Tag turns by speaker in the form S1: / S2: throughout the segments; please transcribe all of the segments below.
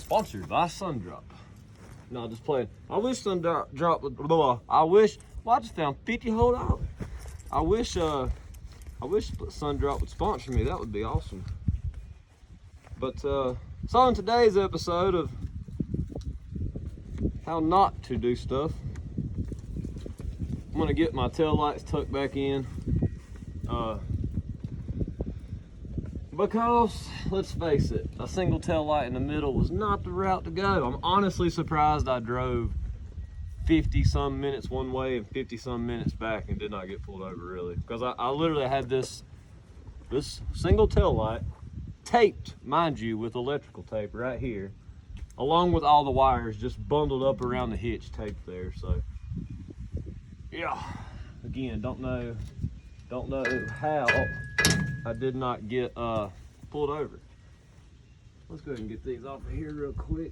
S1: Sponsored by Sundrop. No, just playing. I wish Sundrop would. I wish. Well, I just found $50 whole. I wish Sundrop would sponsor me. That would be awesome. But so in today's episode of how not to do stuff, I'm gonna get my tail lights tucked back in. Because, let's face it, a single tail light in the middle was not the route to go. I'm honestly surprised I drove 50-some minutes one way and 50-some minutes back and did not get pulled over, really. Because I literally had this single tail light taped, mind you, with electrical tape right here, along with all the wires just bundled up around the hitch taped there. So, yeah, again, don't know how I did not get pulled over. Let's go ahead and get these off of here real quick.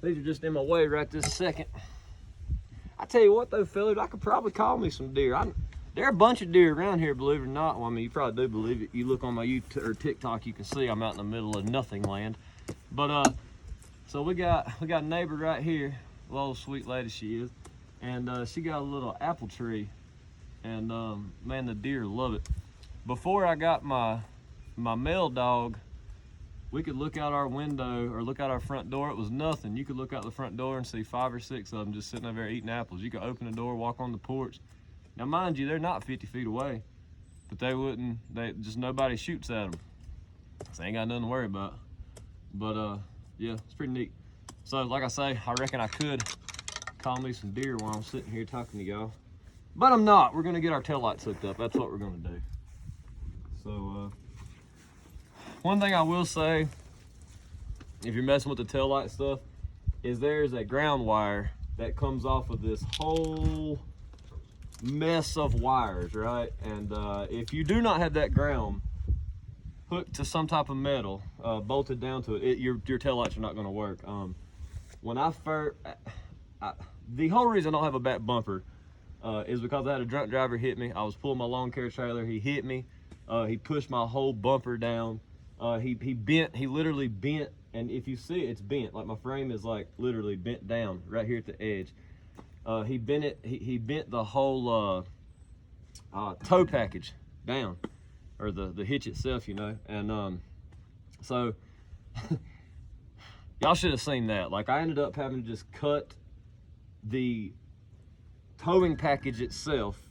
S1: These are just in my way right this second. I tell you what though, fellas, I could probably call me some deer. There are a bunch of deer around here, believe it or not. Well, I mean, you probably do believe it. You look on my YouTube or TikTok, you can see I'm out in the middle of nothing land. But so we got a neighbor right here, a little sweet lady she is, and she got a little apple tree. And man, the deer love it. Before I got my male dog, we could look out our window or look out our front door. It was nothing. You could look out the front door and see 5 or 6 of them just sitting over there eating apples. You could open the door, walk on the porch. Now, mind you, they're not 50 feet away, but nobody shoots at them. So ain't got nothing to worry about. But yeah, it's pretty neat. So like I say, I reckon I could call me some deer while I'm sitting here talking to y'all. But I'm not. We're gonna get our taillights hooked up. That's what we're gonna do. So, one thing I will say, if you're messing with the taillight stuff, is there's a ground wire that comes off of this whole mess of wires, right? And if you do not have that ground hooked to some type of metal, bolted down to it, your taillights are not gonna work. When I first, the whole reason I don't have a back bumper is because I had a drunk driver hit me. I was pulling my lawn care trailer. He hit me. He pushed my whole bumper down. He literally bent, and if you see it, it's bent. Like my frame is like literally bent down right here at the edge. He bent it. He bent the whole tow package down, or the hitch itself, you know. And so y'all should have seen that. Like I ended up having to just cut the towing package itself,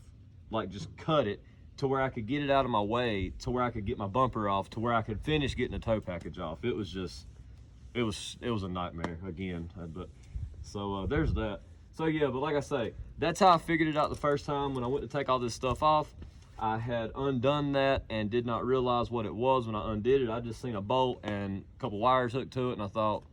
S1: like just cut it to where I could get it out of my way, to where I could get my bumper off, to where I could finish getting the tow package off. It was a nightmare again. But so there's that. So yeah, but like I say, that's how I figured it out the first time when I went to take all this stuff off. I had undone that and did not realize what it was when I undid it. I just seen a bolt and a couple wires hooked to it, and I thought,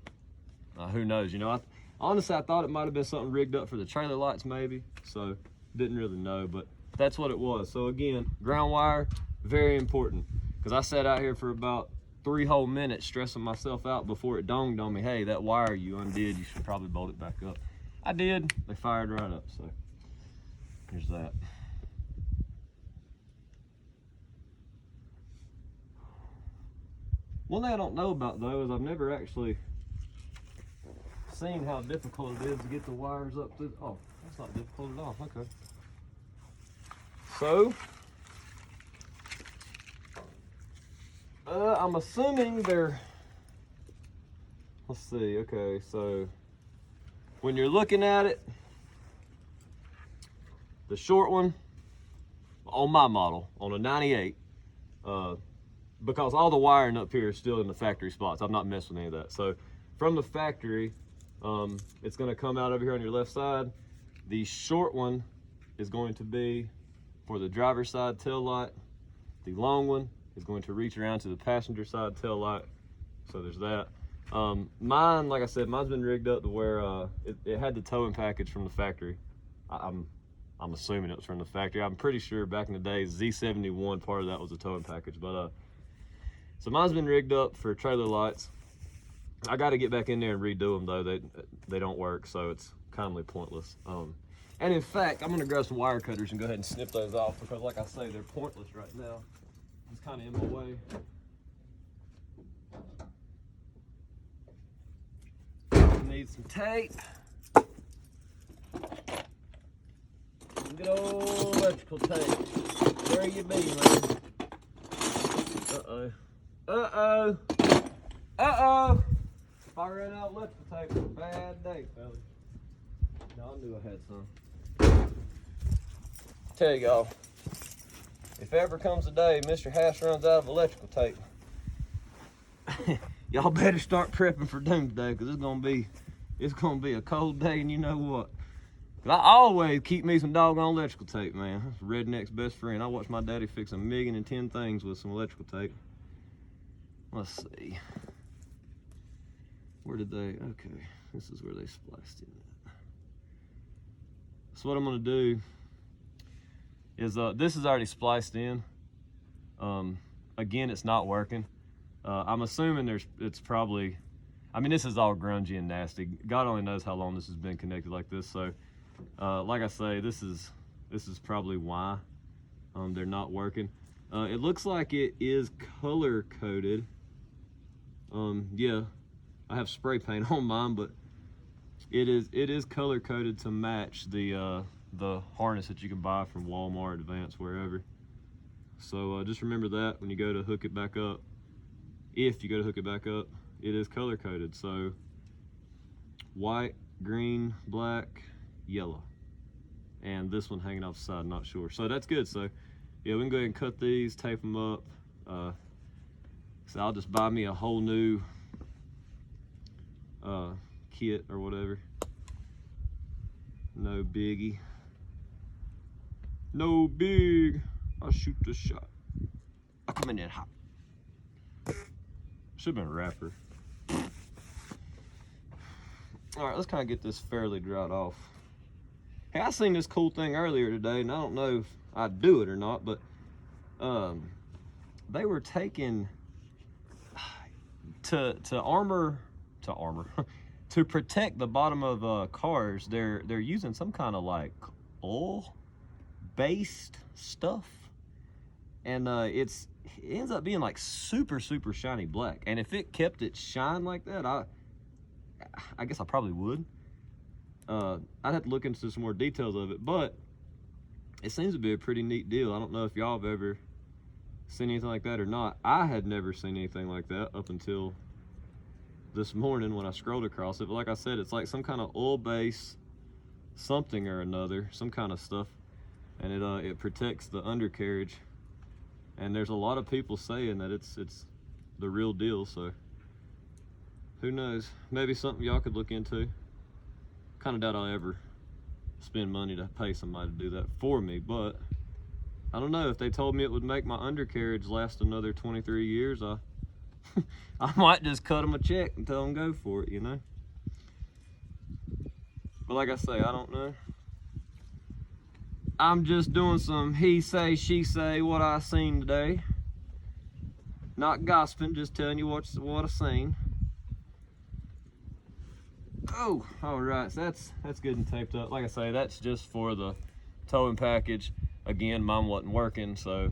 S1: who knows, you know. Honestly, I thought it might have been something rigged up for the trailer lights maybe, so didn't really know, but that's what it was. So again, ground wire, very important, because I sat out here for about 3 whole minutes stressing myself out before it dawned on me, hey, that wire you undid, you should probably bolt it back up. I did. They fired right up, so here's that. One thing I don't know about though is I've never actually seen how difficult it is to get the wires up to. Oh, that's not difficult at all. Okay. So, I'm assuming they're. Let's see. Okay, so when you're looking at it, the short one on my model on a 98, because all the wiring up here is still in the factory spots. I've not messed with any of that. So from the factory, it's going to come out over here on your left side. The short one is going to be for the driver's side tail light. The long one is going to reach around to the passenger side tail light. So there's that. Mine, like I said, mine's been rigged up to where it had the towing package from the factory. I'm assuming it was from the factory. I'm pretty sure back in the day, Z71, part of that was a towing package. But so mine's been rigged up for trailer lights. I got to get back in there and redo them though. They don't work, so it's kindly pointless. And in fact, I'm gonna grab some wire cutters and go ahead and snip those off, because like I say, they're pointless right now. It's kind of in my way. need some tape. Good old electrical tape. Where you be, man? Uh-oh. Uh-oh. Uh-oh. If I ran out of electrical tape, it's a bad day, fellas. No, I knew I had some. Tell y'all, if ever comes a day Mr. Hass runs out of electrical tape, y'all better start prepping for doomsday, because it's gonna be a cold day, and you know what? I always keep me some doggone electrical tape, man. That's redneck's best friend. I watched my daddy fix 1,000,010 things with some electrical tape. Let's see. Where did they? Okay, this is where they spliced in at. So what I'm gonna do is this is already spliced in. Again, it's not working. I'm assuming it's probably, I mean, this is all grungy and nasty. God only knows how long this has been connected like this. So, like I say, this is probably why they're not working. It looks like it is color coded. Yeah, I have spray paint on mine, but it is color coded to match the harness that you can buy from Walmart, Advance, wherever. So just remember that when you go to hook it back up. If you go to hook it back up, it is color coded. So white, green, black, yellow, and this one hanging off the side, not sure. So that's good. So yeah, we can go ahead and cut these, tape them up. So I'll just buy me a whole new kit or whatever. No biggie. No big. I'll shoot the shot. I'll come in there hot. Should have been a wrapper. All right, let's kind of get this fairly dried off. Hey, I seen this cool thing earlier today, and I don't know if I'd do it or not, but they were taking to protect the bottom of cars. They're using some kind of like oil-based stuff, and it ends up being like super shiny black. And if it kept its shine like that, I guess I probably would. I'd have to look into some more details of it, but it seems to be a pretty neat deal. I don't know if y'all have ever seen anything like that or not. I had never seen anything like that up until this morning when I scrolled across it. But like I said, it's like some kind of oil-based something or another, some kind of stuff, and it protects the undercarriage. And there's a lot of people saying that it's the real deal. So who knows? Maybe something y'all could look into. Kind of doubt I'll ever spend money to pay somebody to do that for me, but I don't know. If they told me it would make my undercarriage last another 23 years, I might just cut them a check and tell them go for it, you know? But like I say, I don't know. I'm just doing some he say, she say, what I seen today. Not gossiping, just telling you what I seen. Oh, all right, so that's good and taped up. Like I say, that's just for the towing package. Again, mine wasn't working, so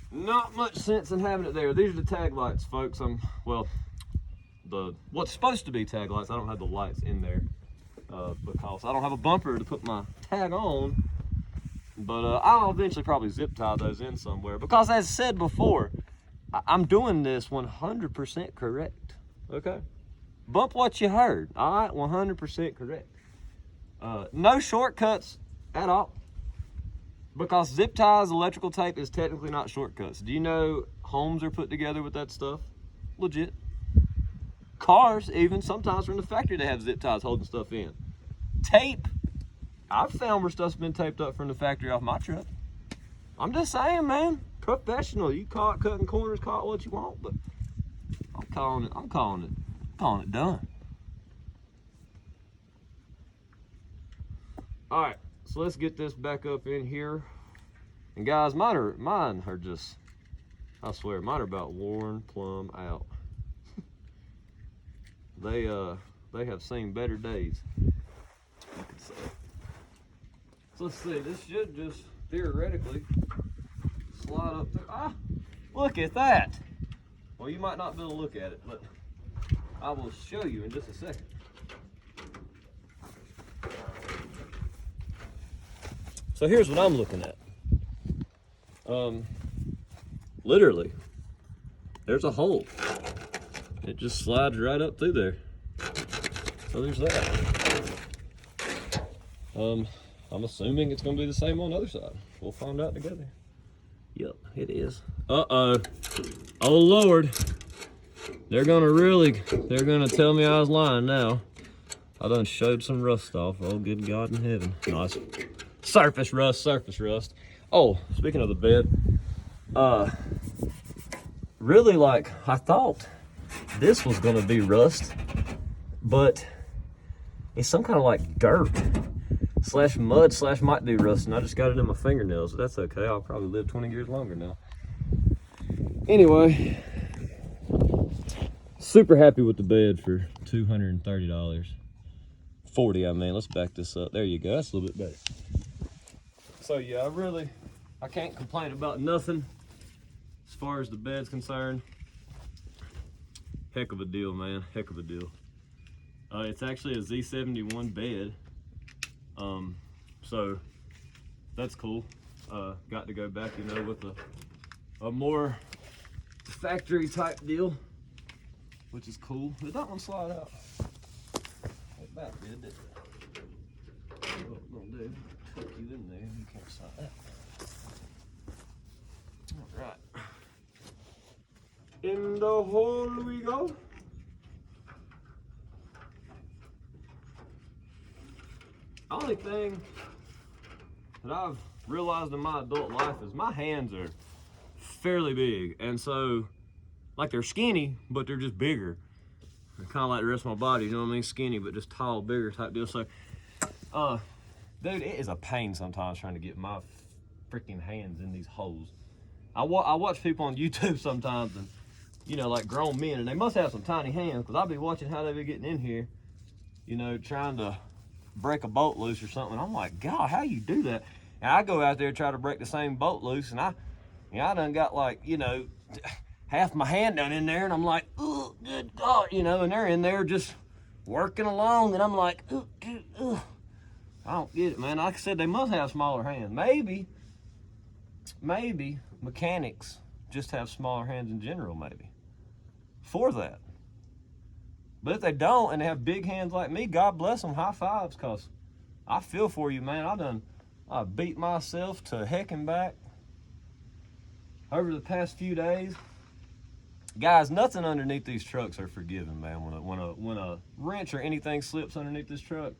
S1: not much sense in having it there. These are the tag lights, folks. What's supposed to be tag lights. I don't have the lights in there because I don't have a bumper to put my tag on. But I'll eventually probably zip tie those in somewhere, because as said before, I'm doing this 100% correct. Okay? Bump what you heard. All right, 100% correct. No shortcuts at all, because zip ties, electrical tape is technically not shortcuts. Do you know homes are put together with that stuff? Legit. Cars, even sometimes from the factory, they have zip ties holding stuff in. Tape, I've found where stuff's been taped up from the factory off my truck. I'm just saying, man. Professional. You caught cutting corners, caught what you want, but I'm calling it done. All right, so let's get this back up in here. And guys, mine are just, I swear, mine are about worn plumb out. They have seen better days, you could say. So let's see, this should just theoretically slide up through. Ah, look at that. Well, you might not be able to look at it, but I will show you in just a second. So here's what I'm looking at. Literally, there's a hole. It just slides right up through there. So there's that. I'm assuming it's gonna be the same on the other side. We'll find out together. Yep, it is. Uh-oh. Oh Lord. They're gonna tell me I was lying now. I done showed some rust off. Oh, good God in heaven. Nice. Surface rust. Oh, speaking of the bed, really, like, I thought this was gonna be rust, but it's some kind of like dirt slash mud slash might do rust, and I just got it in my fingernails, so that's okay. I'll probably live 20 years longer now. Anyway, super happy with the bed for $230. 40, I mean. Let's back this up. There you go. That's a little bit better. So yeah, I can't complain about nothing as far as the bed's concerned. Heck of a deal, man. Heck of a deal. It's actually a Z71 bed. So that's cool. Got to go back, you know, with a more factory type deal, which is cool. Did that one slide out? It back did, didn't it? What I'm gonna do, tuck you in there, you can't slide that. All right. In the hole we go. Only thing that I've realized in my adult life is my hands are fairly big, and so like they're skinny, but they're just bigger. They're kind of like the rest of my body, you know what I mean? Skinny, but just tall, bigger type deal. So, dude, it is a pain sometimes trying to get my freaking hands in these holes. I watch people on YouTube sometimes, and you know, like grown men, and they must have some tiny hands, because I'll be watching how they be getting in here, you know, trying to break a bolt loose or something. I'm like, God, how you do that? And I go out there and try to break the same bolt loose, and I done got like, you know, half my hand down in there, and I'm like, oh, good God, you know, and they're in there just working along, and I'm like, ugh. I don't get it, man. Like I said, they must have smaller hands. Maybe mechanics just have smaller hands in general, maybe, for that. But if they don't and they have big hands like me, God bless them, high fives, because I feel for you, man. I beat myself to heck and back over the past few days. Guys, nothing underneath these trucks are forgiven, man. When a wrench or anything slips underneath this truck,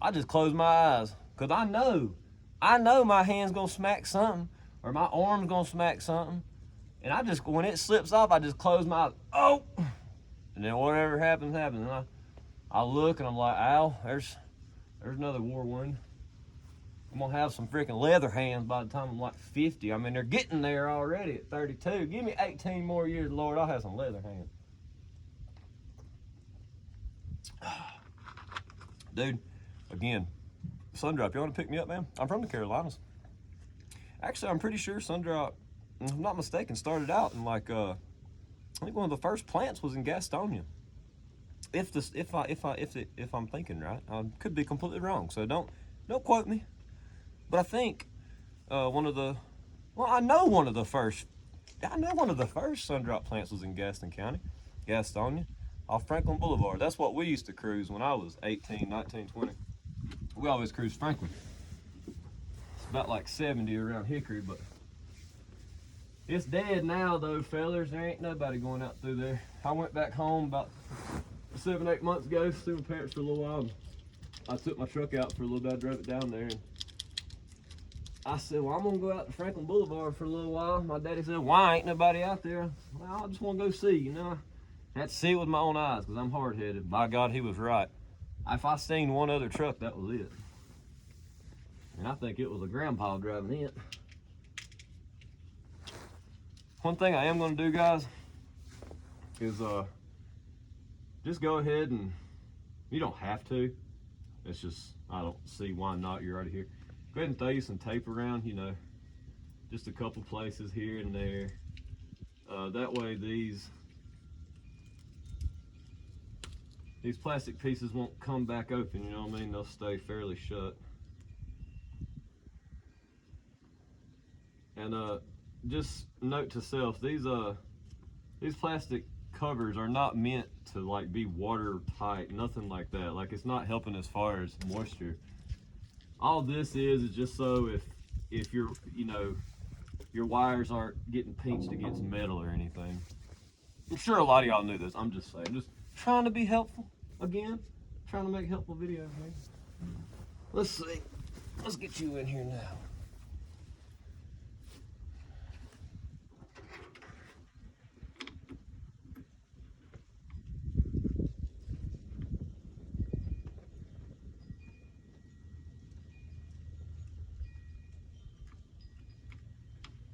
S1: I just close my eyes, because I know my hand's gonna smack something, or my arm's gonna smack something, and when it slips off, I just close my eyes. Oh! And then whatever happens, happens. And I look and I'm like, ow, there's another war wound. I'm gonna have some freaking leather hands by the time I'm like 50. I mean, they're getting there already at 32. Give me 18 more years, Lord, I'll have some leather hands. Dude, again, Sundrop, you wanna pick me up, man? I'm from the Carolinas. Actually, I'm pretty sure Sundrop, if I'm not mistaken, started out in like, I think one of the first plants was in Gastonia. If I'm thinking right, I could be completely wrong. So don't quote me. But I think I know one of the first Sundrop plants was in Gaston County, Gastonia, off Franklin Boulevard. That's what we used to cruise when I was 18, 19, 20. We always cruised Franklin. It's about like 70 around Hickory, but it's dead now, though, fellas. There ain't nobody going out through there. I went back home about 7-8 months ago, see my parents for a little while. I took my truck out for a little bit, I drove it down there. And I said, well, I'm gonna go out to Franklin Boulevard for a little while. My daddy said, why ain't nobody out there? Well, I just wanna go see, you know. I had to see it with my own eyes, because I'm hard-headed. By God, he was right. If I seen one other truck, that was it. And I think it was a grandpa driving it. One thing I am going to do, guys, is just go ahead and, you don't have to, it's just, I don't see why not, you're already here. Go ahead and throw you some tape around, you know, just a couple places here and there. That way these these plastic pieces won't come back open, you know what I mean? They'll stay fairly shut. And just note to self, these plastic covers are not meant to like be watertight, nothing like that. Like, it's not helping as far as moisture. All this is just so if you're, you know, your wires aren't getting pinched against metal or anything. I'm sure a lot of y'all knew this. I'm just saying, just trying to be helpful. Again, trying to make helpful videos, man. Let's see. Let's get you in here now.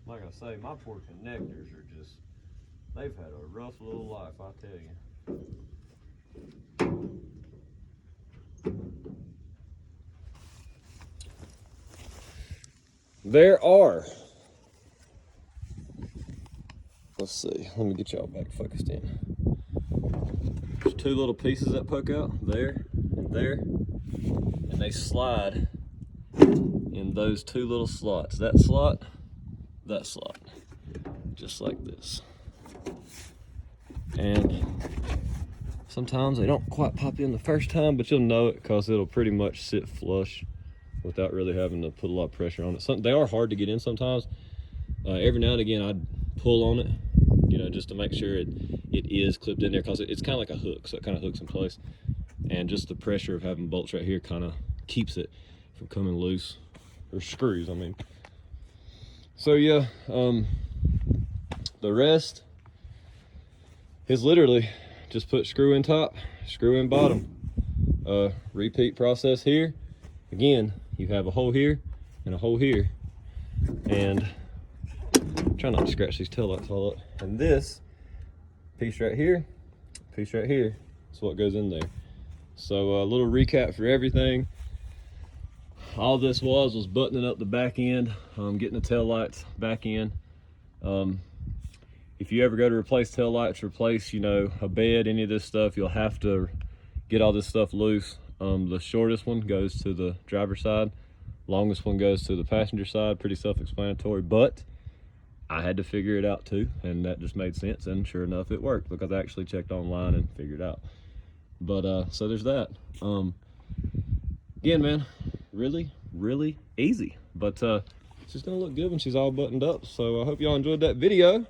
S1: Like I say, my poor connectors are just, they've had a rough little life, I tell you. There are, let's see, let me get y'all back focused in. There's two little pieces that poke out, there and there, and they slide in those two little slots. That slot, just like this. And sometimes they don't quite pop in the first time, but you'll know it because it'll pretty much sit flush without really having to put a lot of pressure on it. They are hard to get in sometimes. Every now and again I'd pull on it, you know, just to make sure it is clipped in there, because it's kind of like a hook, so it kind of hooks in place. And just the pressure of having bolts right here kind of keeps it from coming loose, or screws, I mean. So yeah, the rest is literally just put screw in top, screw in bottom. Repeat process here. Again, you have a hole here and a hole here. And try not to scratch these taillights all up. And this piece right here is what goes in there. So a little recap for everything. All this was buttoning up the back end, getting the tail lights back in. If you ever go to replace tail lights, replace, you know, a bed, any of this stuff, you'll have to get all this stuff loose. The shortest one goes to the driver's side, longest one goes to the passenger side. Pretty self-explanatory, but I had to figure it out too, and that just made sense, and sure enough it worked, because I actually checked online and figured it out. But so there's that. Again, man, really easy, but she's gonna look good when she's all buttoned up. So I hope y'all enjoyed that video.